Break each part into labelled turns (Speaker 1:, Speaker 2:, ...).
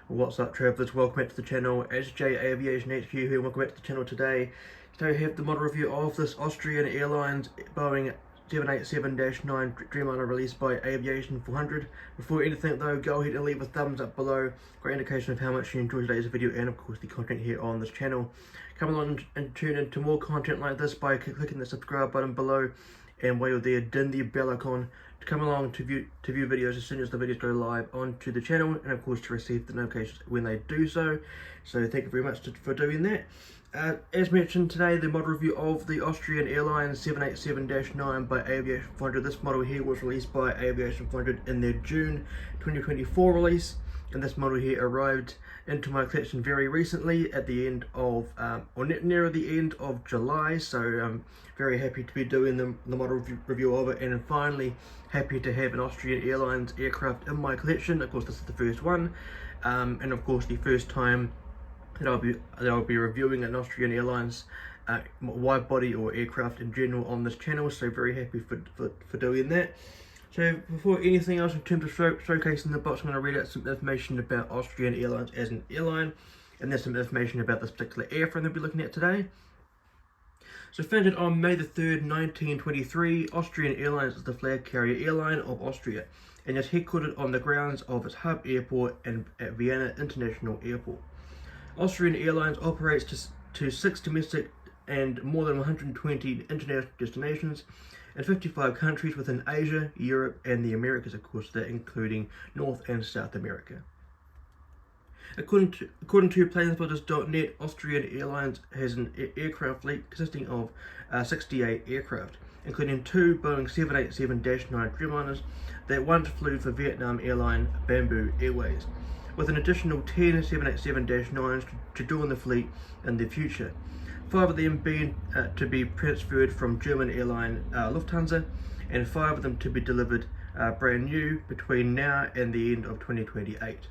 Speaker 1: What's up, travellers? Welcome back to the channel. SJ Aviation HQ here. Welcome back to the channel today. Today we have the model review of this Austrian Airlines Boeing 787-9 Dreamliner released by Aviation400. Before anything though, go ahead and leave a thumbs up below. Great indication of how much you enjoyed today's video and of course the content here on this channel. Come along and tune into more content like this by clicking the subscribe button below, and while you're there, din the bell icon to come along to view videos as soon as the videos go live onto the channel, and of course to receive the notifications when they do so. So thank you very much for doing that. As mentioned today, the model review of the Austrian Airlines 787-9 by Aviation400. This model here was released by Aviation400 in their June 2024 release, and this model here arrived into my collection very recently at the end of, or near the end of July. So I'm very happy to be doing the model review of it, and finally happy to have an Austrian Airlines aircraft in my collection. Of course, this is the first one, and of course the first time that I'll be reviewing an Austrian Airlines wide body or aircraft in general on this channel. So very happy for doing that. So before anything else, in terms of showcasing the box, I'm going to read out some information about Austrian Airlines as an airline, and there's some information about this particular airframe that we'll be looking at today. So founded on May the 3rd, 1923, Austrian Airlines is the flag carrier airline of Austria, and is headquartered on the grounds of its hub airport at Vienna International Airport. Austrian Airlines operates to 6 domestic and more than 120 international destinations in 55 countries within Asia, Europe, and the Americas, of course, that including North and South America. According to planespotters.net, Austrian Airlines has an aircraft fleet consisting of 68 aircraft, including 2 Boeing 787-9 Dreamliners that once flew for Vietnam airline Bamboo Airways, with an additional 10 787-9s to join the fleet in the future. 5 of them being to be transferred from German airline Lufthansa, and 5 of them to be delivered brand new between now and the end of 2028.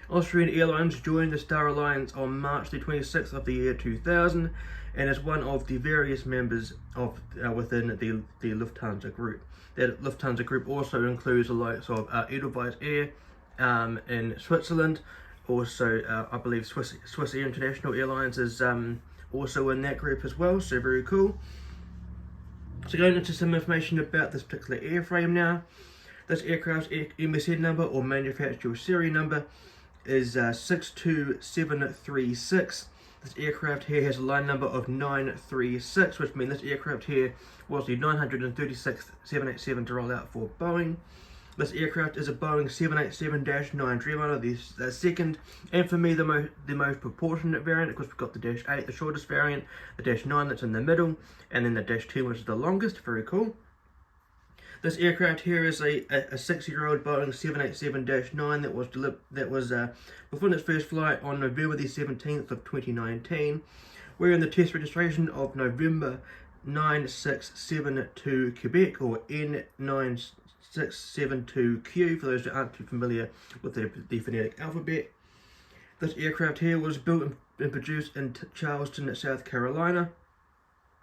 Speaker 1: Austrian Airlines joined the Star Alliance on March the 26th of the year 2000, and is one of the various members of within the Lufthansa group. That Lufthansa group also includes the likes of Edelweiss Air in Switzerland. Also, I believe Swiss Air International Airlines is also in that group as well, so very cool. So going into some information about this particular airframe now. This aircraft's MSN number or manufacturer series number is 62736. This aircraft here has a line number of 936, which means this aircraft here was the 936th 787 to roll out for Boeing. This aircraft is a Boeing 787-9 Dreamliner, the second, and for me the most proportionate variant. Of course, we've got the Dash 8, the shortest variant, the Dash 9 that's in the middle, and then the Dash 10, which is the longest. Very cool. This aircraft here is a 6-year-old Boeing 787-9 that was performed its first flight on November the 17th of 2019, wearing the test registration of November 9672 Quebec, or N9672Q for those that aren't too familiar with the phonetic alphabet. This aircraft here was built and produced in Charleston, South Carolina,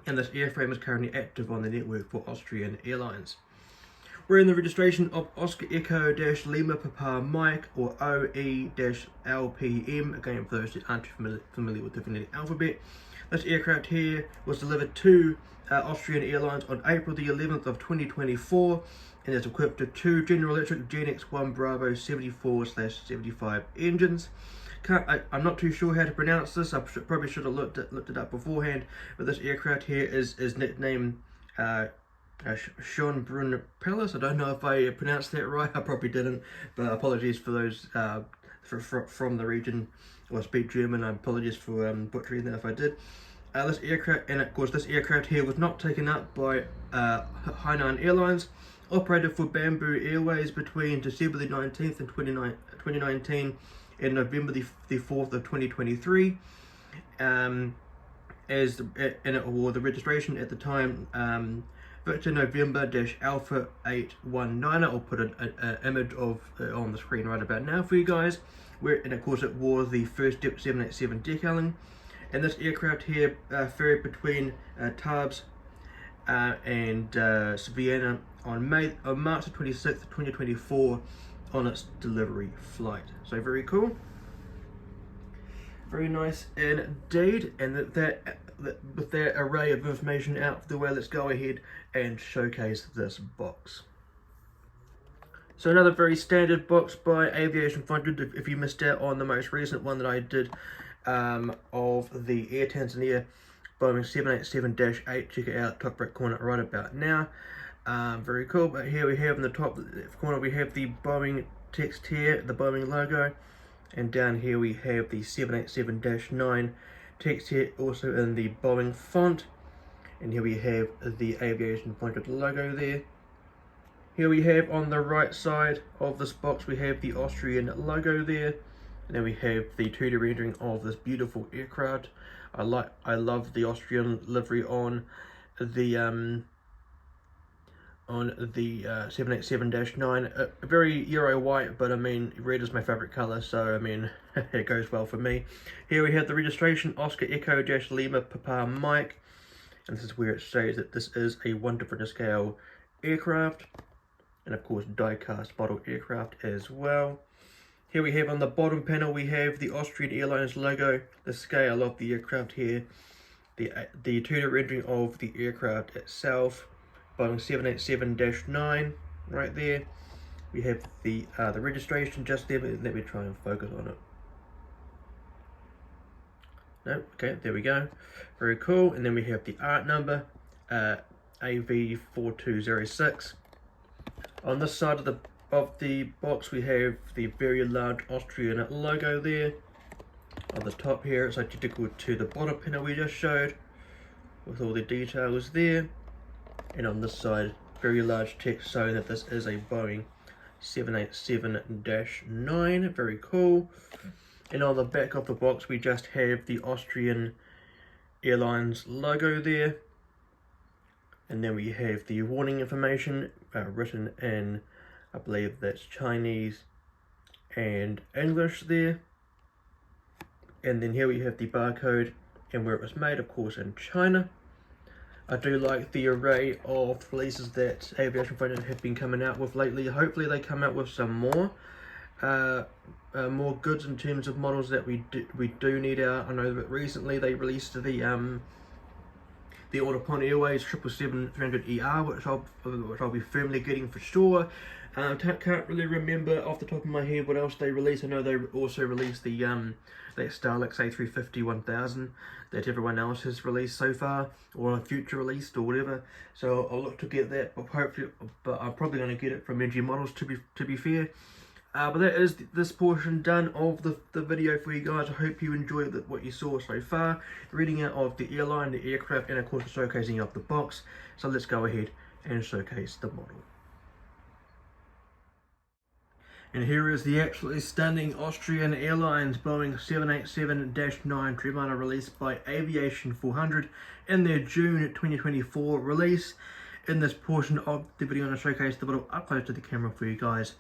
Speaker 1: and this airframe is currently active on the network for Austrian Airlines. Wearing the registration of Oscar Echo Lima Papa Mike, or OE-LPM, again for those that aren't too familiar with the phonetic alphabet. This aircraft here was delivered to Austrian Airlines on April the 11th of 2024, and is equipped with 2 General Electric Gen X1 Bravo 74/75 engines. I'm not too sure how to pronounce this. I probably should have looked it up beforehand, but this aircraft here is nicknamed Schönbrunn Palace. I don't know if I pronounced that right. I probably didn't, but apologies for those from the region or speak German. Apologies for butchering that if I did. This aircraft, and of course this aircraft here was not taken up by Hainan Airlines, operated for Bamboo Airways between December the 19th and 2019 and November the 4th of 2023. And it wore the registration at the time Victor November Alpha 819. I'll put an image of on the screen right about now for you guys. And of course it wore the first 787 decaling. And this aircraft here ferried between Tarbes and Vienna on March 26th, 2024 on its delivery flight. So very cool, very nice indeed. And with that array of information out of the way, let's go ahead and showcase this box. So another very standard box by Aviation400. If you missed out on the most recent one that I did of the Air Tanzania Boeing 787-8, check it out, top right corner right about now. Very cool. But here we have in the top left corner, we have the Boeing text here, the Boeing logo, and down here we have the 787-9 text here, also in the Boeing font. And here we have the Aviation400 logo there. Here we have on the right side of this box, we have the Austrian logo there, and then we have the 2D rendering of this beautiful aircraft. I love the Austrian livery on the 787-9. Very Euro white, but I mean red is my favorite color, so I mean it goes well for me. Here we have the registration, Oscar Echo Lima Papa Mike, and this is where it says that this is a 1 to scale aircraft. And of course die-cast model aircraft as well. Here we have on the bottom panel, we have the Austrian Airlines logo, the scale of the aircraft here, the 2D rendering of the aircraft itself, Boeing 787-9 right there. We have the registration just there, but let me try and focus on it. No, okay, there we go. Very cool. And then we have the art number, AV4206. On this side of the box, we have the very large Austrian logo there. On the top here, it's identical to the bottom panel we just showed, with all the details there. And on this side, very large text showing that this is a Boeing 787-9. Very cool. And on the back of the box, we just have the Austrian Airlines logo there. And then we have the warning information written in, I believe that's Chinese and English there. And then here we have the barcode and where it was made, of course, in China. I do like the array of releases that Aviation400 have been coming out with lately. Hopefully they come out with some more goods in terms of models that we do need out. I know that recently they released the Autopilot Airways 777-300ER, which I'll be firmly getting for sure. Can't really remember off the top of my head what else they released. I know they also released the that Starlux A350-1000 that everyone else has released so far, or future released or whatever. So I'll look to get that, but I'm probably going to get it from NG Models to be fair. But that is this portion done of the video for you guys. I hope you enjoyed what you saw so far. Reading out of the airline, the aircraft, and of course the showcasing of the box. So let's go ahead and showcase the model. And here is the absolutely stunning Austrian Airlines Boeing 787-9 Dreamliner released by Aviation400 in their June 2024 release. In this portion of the video, I'm going to showcase the model up close to the camera for you guys.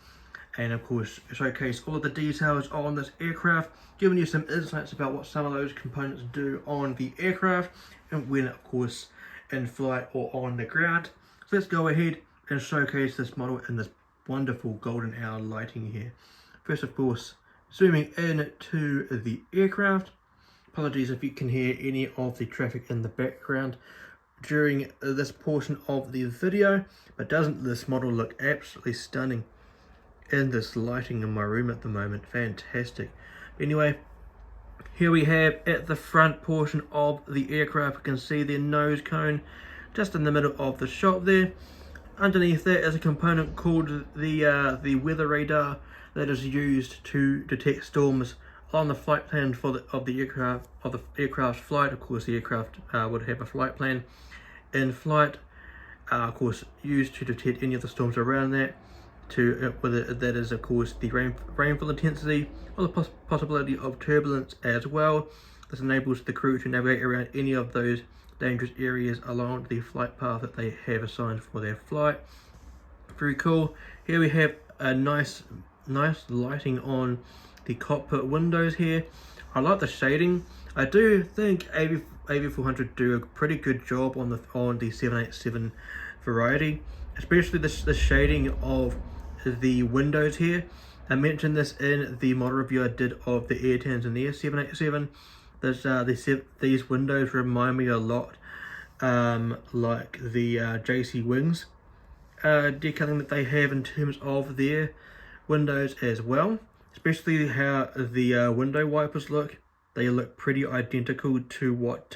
Speaker 1: And of course showcase all of the details on this aircraft, giving you some insights about what some of those components do on the aircraft and when of course in flight or on the ground. So let's go ahead and showcase this model in this wonderful golden hour lighting here. First of course zooming in to the aircraft. Apologies if you can hear any of the traffic in the background during this portion of the video, but doesn't this model look absolutely stunning in this lighting in my room at the moment? Fantastic. Anyway, here we have at the front portion of the aircraft, you can see the nose cone just in the middle of the shot there. Underneath that is a component called the weather radar that is used to detect storms on the flight plan of the aircraft flight. Of course, the aircraft would have a flight plan in flight, of course, used to detect any of the storms around that. Whether that is of course the rainfall intensity or the possibility of turbulence as well. This enables the crew to navigate around any of those dangerous areas along the flight path that they have assigned for their flight. Very cool. Here we have a nice lighting on the cockpit windows here. I like the shading. I do think Aviation400 do a pretty good job on the 787 variety, especially the shading of the windows here. I mentioned this in the model review I did of the Air and the Air 787. These windows remind me a lot like the JC Wings decalling that they have in terms of their windows as well, especially how the window wipers look. They look pretty identical to what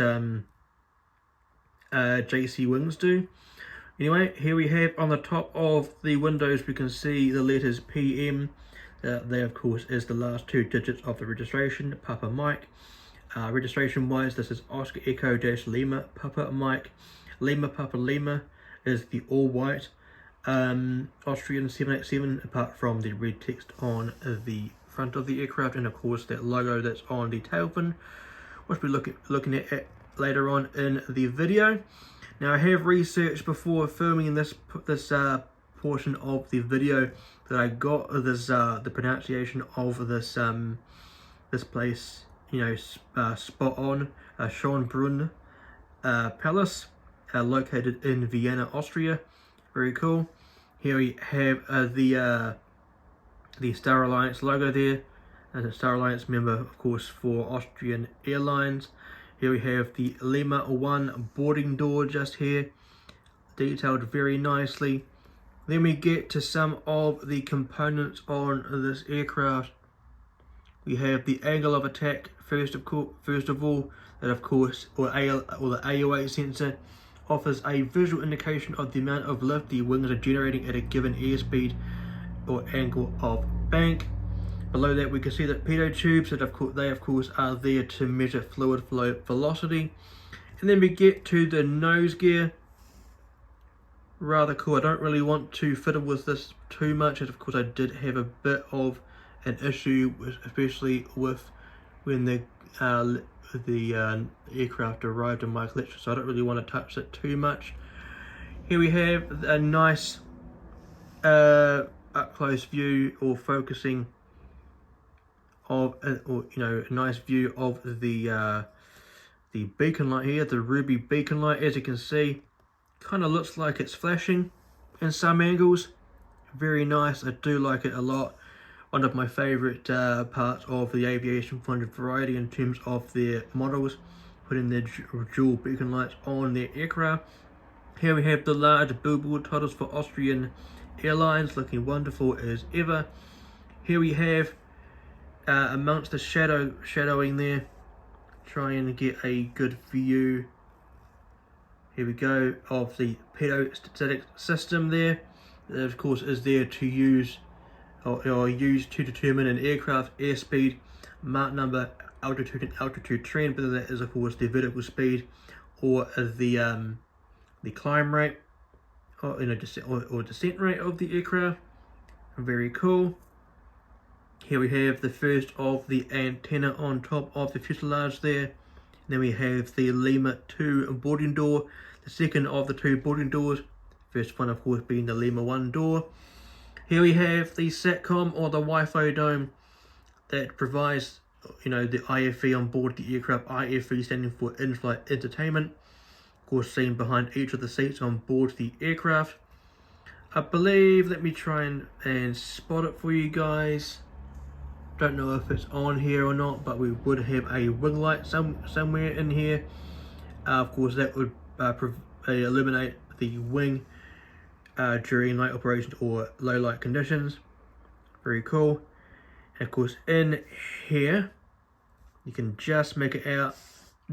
Speaker 1: JC Wings do. Anyway, here we have on the top of the windows we can see the letters PM. There of course is the last 2 digits of the registration, Papa Mike. Registration wise, this is Oscar Echo - Lima Papa Mike. Lima Papa Lima is the all white Austrian 787, apart from the red text on the front of the aircraft, and of course that logo that's on the tail fin, which we'll be looking at later on in the video. Now, I have researched before filming this portion of the video that I got this the pronunciation of this this place, you know, spot on. Schönbrunn Palace, located in Vienna, Austria. Very cool. Here we have the Star Alliance logo there, as a Star Alliance member, of course, for Austrian Airlines. Here we have the Lima 1 boarding door just here, detailed very nicely. Then we get to some of the components on this aircraft. We have the angle of attack first of all, that of course, or the AOA sensor offers a visual indication of the amount of lift the wings are generating at a given airspeed or angle of bank. Below that we can see that pitot tubes that of course are there to measure fluid flow velocity. And then we get to the nose gear. Rather cool. I don't really want to fiddle with this too much, as of course I did have a bit of an issue especially with when the aircraft arrived in my collection, so I don't really want to touch it too much. Here we have a nice up close view, or focusing of, or you know, a nice view of the beacon light here, the ruby beacon light. As you can see, kind of looks like it's flashing in some angles. Very nice. I do like it a lot. One of my favorite parts of the Aviation400 variety in terms of their models, putting their dual beacon lights on their aircraft. Here we have the large billboard titles for Austrian Airlines, looking wonderful as ever. Here we have amongst the shadowing there, try and get a good view. Here we go, of the pedostatic system there. That of course is there to use or used to determine an aircraft airspeed, Mach number, altitude and altitude trend, whether that is of course the vertical speed or the climb rate, or descent rate of the aircraft. Very cool. Here we have the first of the antenna on top of the fuselage there. Then we have the Lima 2 boarding door, the second of the 2 boarding doors. First one of course being the Lima 1 door. Here we have the SATCOM, or the Wi-Fi dome, that provides, you know, the IFE on board the aircraft. IFE standing for in-flight entertainment, of course seen behind each of the seats on board the aircraft. I believe, let me try and spot it for you guys. Don't know if it's on here or not, but we would have a wing light somewhere in here. Of course that would illuminate the wing during night operations or low light conditions. Very cool. And of course in here you can just make it out,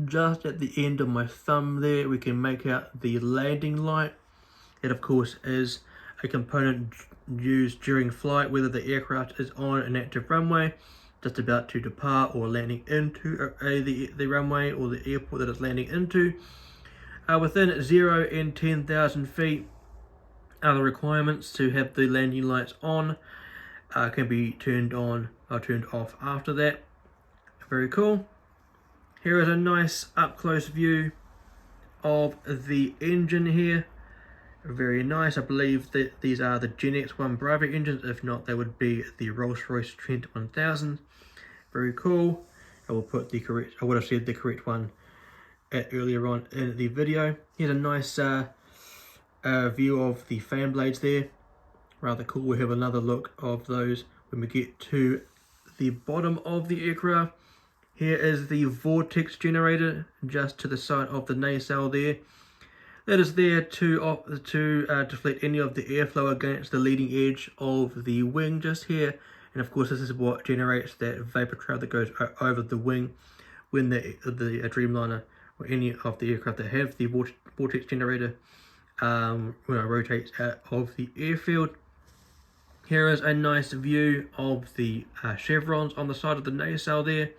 Speaker 1: just at the end of my thumb there, we can make out the landing light. It of course is a component used during flight, whether the aircraft is on an active runway, just about to depart, or landing into the runway or the airport that it's landing into. Within 0 and 10,000 feet, the requirements to have the landing lights on can be turned on or turned off after that. Very cool. Here is a nice up close view of the engine here. Very nice. I believe that these are the Gen X1 Bravo engines. If not, they would be the Rolls-Royce Trent 1000. Very cool. I will put the correct, I would have said the correct one earlier on in the video. Here's a nice view of the fan blades there. rather cool. We'll have another look of those when we get to the bottom of the aircraft. Here is the vortex generator just to the side of the nacelle there. That is there to deflect any of the airflow against the leading edge of the wing just here. And of course this is what generates that vapor trail that goes over the wing when the Dreamliner or any of the aircraft that have the vortex generator rotates out of the airfield. Here is a nice view of the chevrons on the side of the nacelle there,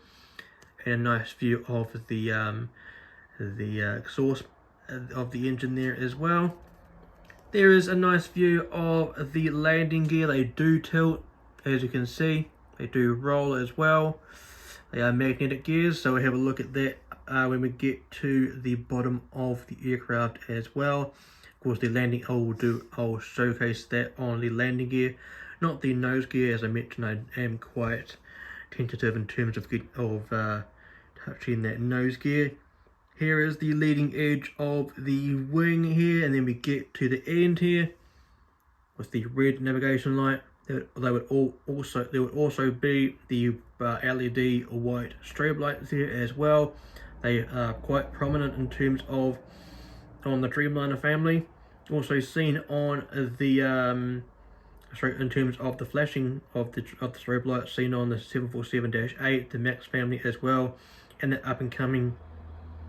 Speaker 1: and a nice view of the exhaust of the engine there as well. There is a nice view of the landing gear. They do tilt, as you can see. They do roll as well. They are magnetic gears, so we'll have a look at that when we get to the bottom of the aircraft as well. Of course, the landing, I'll showcase that on the landing gear, not the nose gear. As I mentioned, I am quite tentative in terms of touching that nose gear. Here is the leading edge of the wing here, and then we get to the end here with the red navigation light. There would also be the LED white strobe lights there as well. They are quite prominent in terms of on the Dreamliner family. Also seen on the in terms of the flashing of the strobe lights seen on the 747-8, the Max family as well, and the up and coming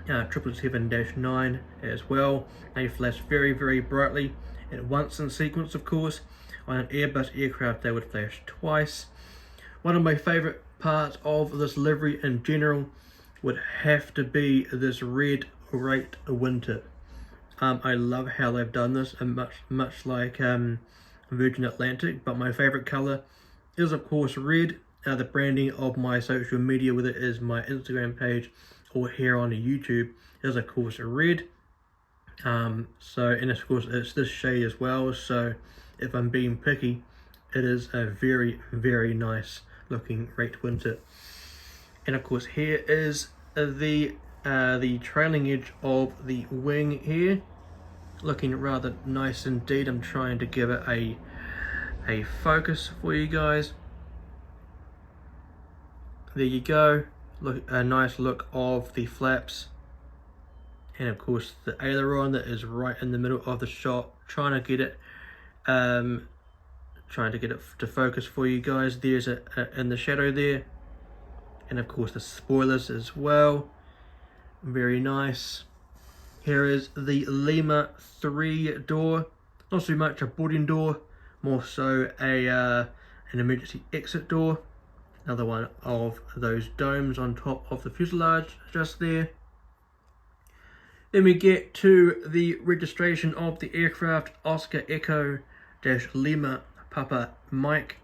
Speaker 1: 777-9 as well. They flash very, very brightly at once in sequence, of course. On an Airbus aircraft they would flash twice. One of my favourite parts of this livery in general would have to be this red rate wingtip. I love how they've done this, and much like Virgin Atlantic, but my favourite colour is of course red. The branding of my social media, whether it is my Instagram page or here on YouTube, is of course red. And of course it's this shade as well, so if I'm being picky, it is a very, very nice looking rate wingtip. And of course here is the trailing edge of the wing here, looking rather nice indeed. I'm trying to give it a focus for you guys. There you go. Look, a nice look of the flaps, and of course the aileron that is right in the middle of the shot. Trying to get it to focus for you guys. There's in the shadow there, and of course the spoilers as well. Very nice. Here is the Lima 3-door. Not so much a boarding door, more so an emergency exit door. Another one of those domes on top of the fuselage just there. Then we get to the registration of the aircraft, Oscar Echo Lima Papa Mike,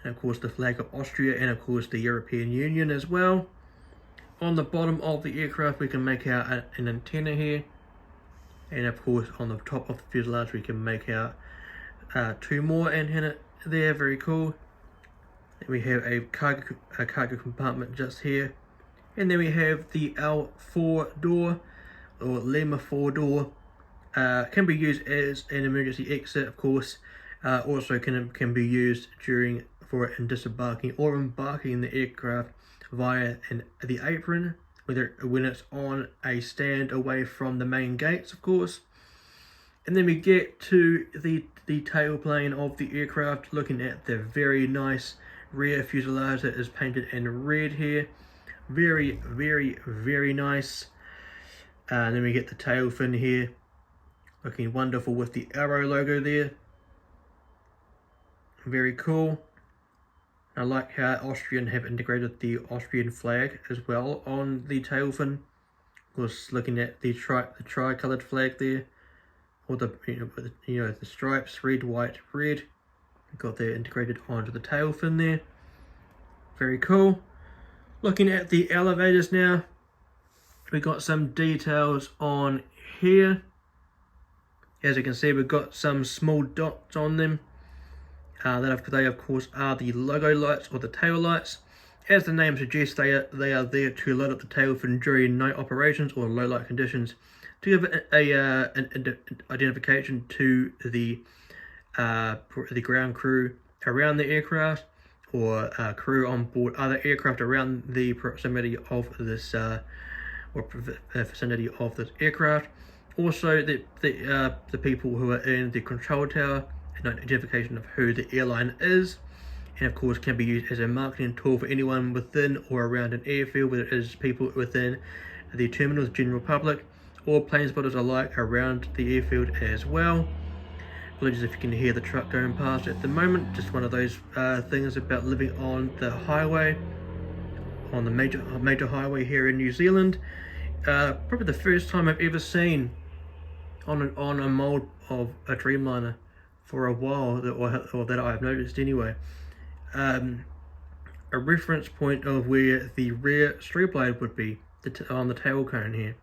Speaker 1: and of course the flag of Austria, and of course the European Union as well. On the bottom of the aircraft we can make out an antenna here, and of course on the top of the fuselage we can make out two more antenna there. Very cool. Then we have a cargo compartment just here, and then we have the L4 door or Lima 4-door. Can be used as an emergency exit, of course. Also can be used for disembarking or embarking the aircraft via the apron, when it's on a stand away from the main gates, of course. And then we get to the tailplane of the aircraft, looking at the very nice rear fuselage that is painted in red here. Very, very, very nice. And then we get the tail fin here, looking wonderful with the Arrow logo there. Very cool. I like how Austrian have integrated the Austrian flag as well on the tail fin. Of course, looking at the tri-coloured flag there, or the stripes, red, white, red. Got that integrated onto the tail fin there. Very cool. Looking at the elevators now, we got some details on here. As you can see, we've got some small dots on them. They of course are the logo lights or the tail lights. As the name suggests, they are there to light up the tail fin during night operations or low light conditions, to give an identification to the the ground crew around the aircraft, or crew on board other aircraft around the proximity of this vicinity of this aircraft. Also, the people who are in the control tower, and identification of who the airline is, and of course can be used as a marketing tool for anyone within or around an airfield, whether it is people within the terminals, general public, or plane spotters alike around the airfield as well. Apologies if you can hear the truck going past at the moment. Just one of those things about living on the highway, on the major highway here in New Zealand. Probably the first time I've ever seen on a mold of a Dreamliner for a while, or that I've noticed anyway. A reference point of where the rear strip blade would be on the tail cone here.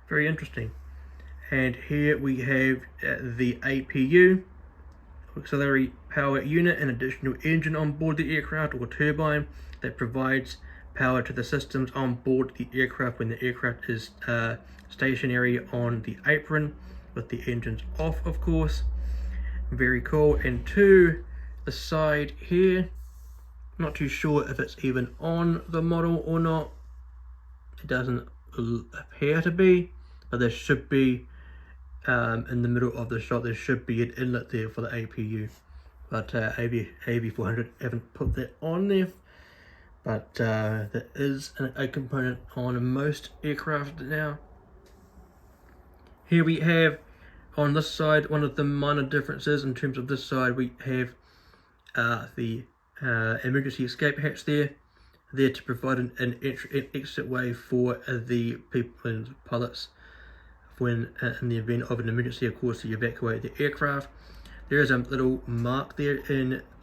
Speaker 1: Very interesting. And here we have the APU, auxiliary power unit, an additional engine on board the aircraft, or turbine, that provides power to the systems on board the aircraft when the aircraft is stationary on the apron with the engines off, of course. Very cool. And to the side here, not too sure if it's even on the model or not. It doesn't appear to be, but there should be, in the middle of the shot, there should be an inlet there for the APU. But Aviation400 haven't put that on there. But there is a component on most aircraft now. Here we have, on this side, one of the minor differences in terms of this side, we have the emergency escape hatch there to provide an exit way for the people and pilots when in the event of an emergency, of course, to evacuate the aircraft. There is a little mark there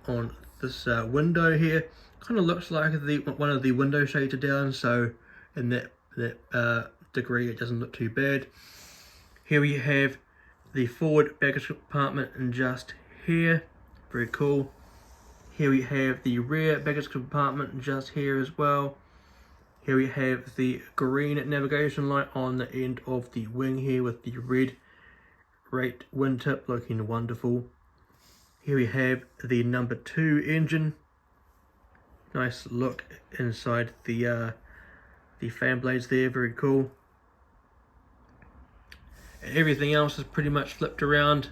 Speaker 1: on this window here. Kind of looks like one of the window shades are down, so in that degree it doesn't look too bad. Here we have the forward baggage compartment, and just here, very cool. Here we have the rear baggage compartment just here as well. Here we have the green navigation light on the end of the wing here with the red rate wingtip, looking wonderful. Here we have the number 2 engine. Nice look inside the fan blades there, very cool. Everything else is pretty much flipped around.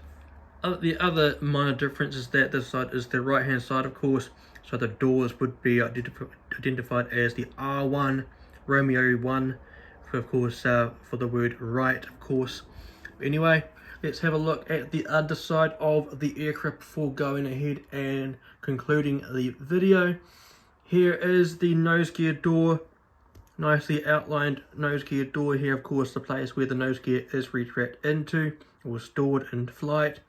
Speaker 1: The other minor difference is that this side is the right hand side, of course, so the doors would be identified as the R1, Romeo 1, of course, for the word right, of course. But anyway, let's have a look at the underside of the aircraft before going ahead and concluding the video. Here is the nose gear door, nicely outlined nose gear door here, of course, the place where the nose gear is retract into or stored in flight.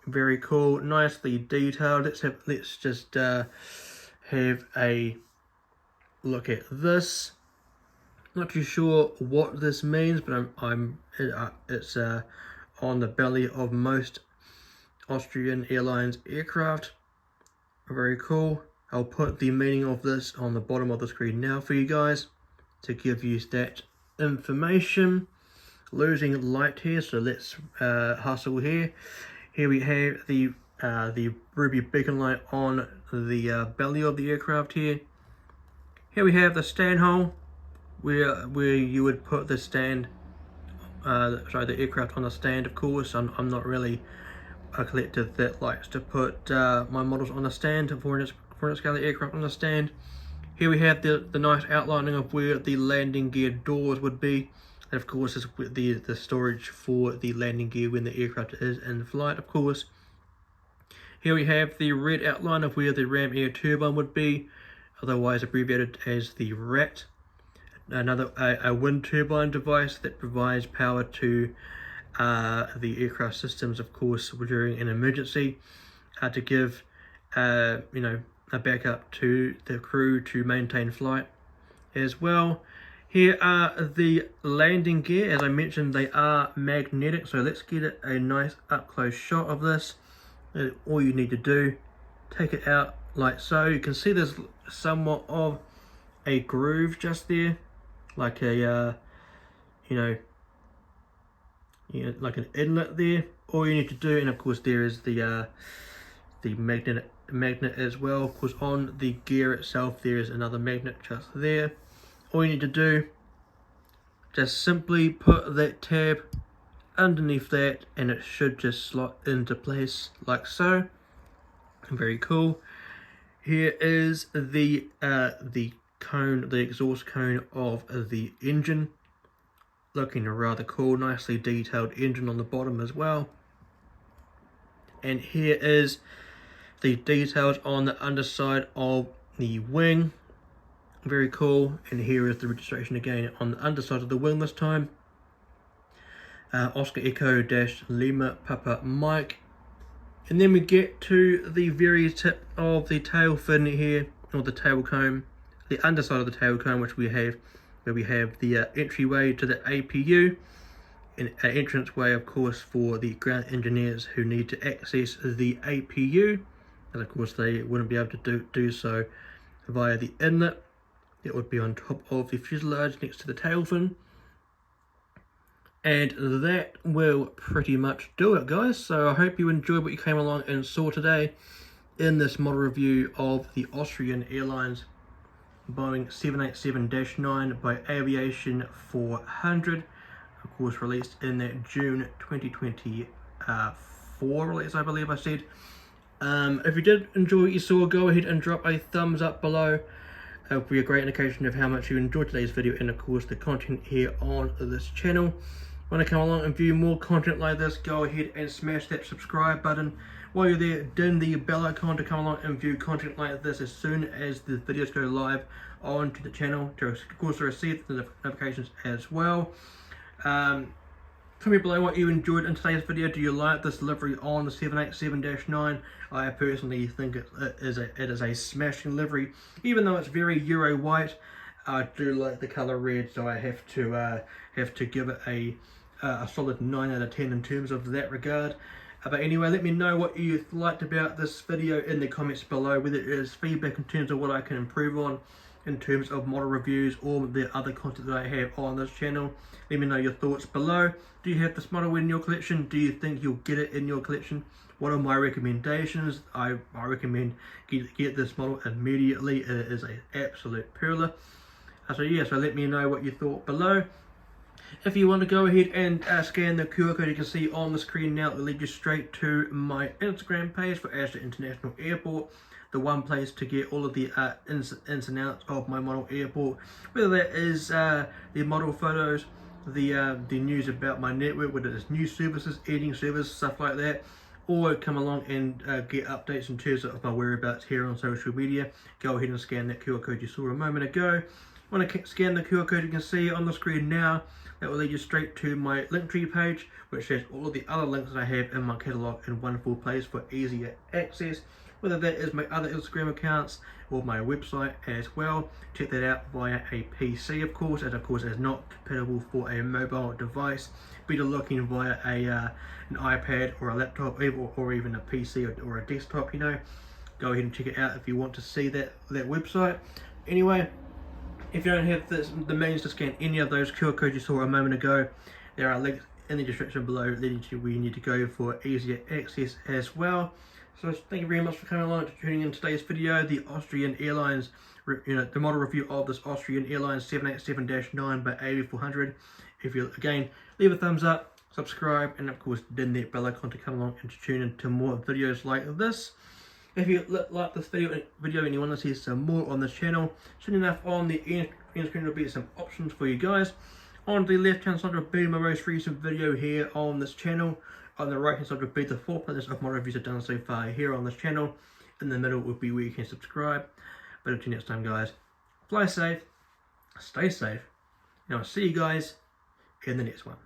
Speaker 1: Very cool, nicely detailed. Let's just have a look at this. Not too sure what this means, but it's on the belly of most Austrian Airlines aircraft. Very cool. I'll put the meaning of this on the bottom of the screen now for you guys to give you that information. Losing light here, so let's hustle here. Here we have the ruby beacon light on the belly of the aircraft here. Here we have the stand hole where you would put the the aircraft on the stand, of course. I'm not really a collector that likes to put my models on the stand, for an scale aircraft on the stand. Here we have the nice outlining of where the landing gear doors would be. And of course, is the storage for the landing gear when the aircraft is in flight, of course. Here we have the red outline of where the ram air turbine would be, otherwise abbreviated as the RAT. Another a wind turbine device that provides power to the aircraft systems, of course, during an emergency, to give a backup to the crew to maintain flight as well. Here are the landing gear. As I mentioned, they are magnetic, so let's get a nice up-close shot of this. All you need to do, take it out like so. You can see there's somewhat of a groove just there, like a like an inlet there. All you need to do, and of course there is the magnet as well. Of course on the gear itself there is another magnet just there. All you need to do, just simply put that tab underneath that and it should just slot into place like so. Very cool. Here is the cone, the exhaust cone of the engine. Looking rather cool, nicely detailed engine on the bottom as well. And here is the details on the underside of the wing. Very cool. And here is the registration again on the underside of the wing this time. Oscar Echo - Lima Papa Mike. And then we get to the very tip of the tail fin here, or the tail comb, the underside of the tail comb, which we have, where we have the entryway to the APU, and an entranceway, of course, for the ground engineers who need to access the APU, and of course they wouldn't be able to do so via the inlet. It would be on top of the fuselage next to the tail fin. And that will pretty much do it, guys. So I hope you enjoyed what you came along and saw today in this model review of the Austrian Airlines Boeing 787-9 by Aviation400, of course released in that June 2024 release, I believe I said. If you did enjoy what you saw, go ahead and drop a thumbs up below. It will be a great indication of how much you enjoyed today's video and of course the content here on this channel. Want to come along and view more content like this, go ahead and smash that subscribe button. While you're there, ding the bell icon to come along and view content like this as soon as the videos go live onto the channel, to of course receive the notifications as well. Tell me below what you enjoyed in today's video. Do you like this livery on the 787-9? I personally think it is a smashing livery. Even though it's very Euro white, I do like the colour red, so I have to give it a solid 9 out of 10 in terms of that regard. But anyway, let me know what you liked about this video in the comments below, whether it is feedback in terms of what I can improve on in terms of model reviews or the other content that I have on this channel. Let me know your thoughts below. Do you have this model in your collection? Do you think you'll get it in your collection? What are my recommendations? I recommend get this model immediately. It is an absolute pearler. So yeah, so let me know what you thought below. If you want to go ahead and scan the QR code you can see on the screen now, it will lead you straight to my Instagram page for Austrian International Airport, the one place to get all of the ins and outs of my model airport, whether that is the model photos, the news about my network, whether it's new services, eating service, stuff like that, or come along and get updates in terms of my whereabouts here on social media. Go ahead and scan that QR code you saw a moment ago. Want to scan the QR code you can see on the screen now. That will lead you straight to my Linktree page, which has all of the other links that I have in my catalogue in one full place for easier access. Whether that is my other Instagram accounts or my website as well. Check that out via a PC, of course, as is not compatible for a mobile device. Better looking via an iPad or a laptop, or even a PC or a desktop. You know, go ahead and check it out if you want to see that website. Anyway, if you don't have the means to scan any of those QR codes you saw a moment ago, there are links in the description below leading to where you need to go for easier access as well. So thank you very much for coming along and tuning in today's video, the Austrian Airlines, the model review of this Austrian Airlines 787-9 by Aviation400. If you, again, leave a thumbs up, subscribe, and of course ding that bell icon to come along and to tune into more videos like this. If you like this video and you want to see some more on this channel, soon enough on the end screen will be some options for you guys. On the left hand side will be my most recent video here on this channel. On the right hand side will be the 4 playlists of my reviews I've done so far here on this channel. In the middle will be where you can subscribe. But until next time, guys, fly safe, stay safe, and I'll see you guys in the next one.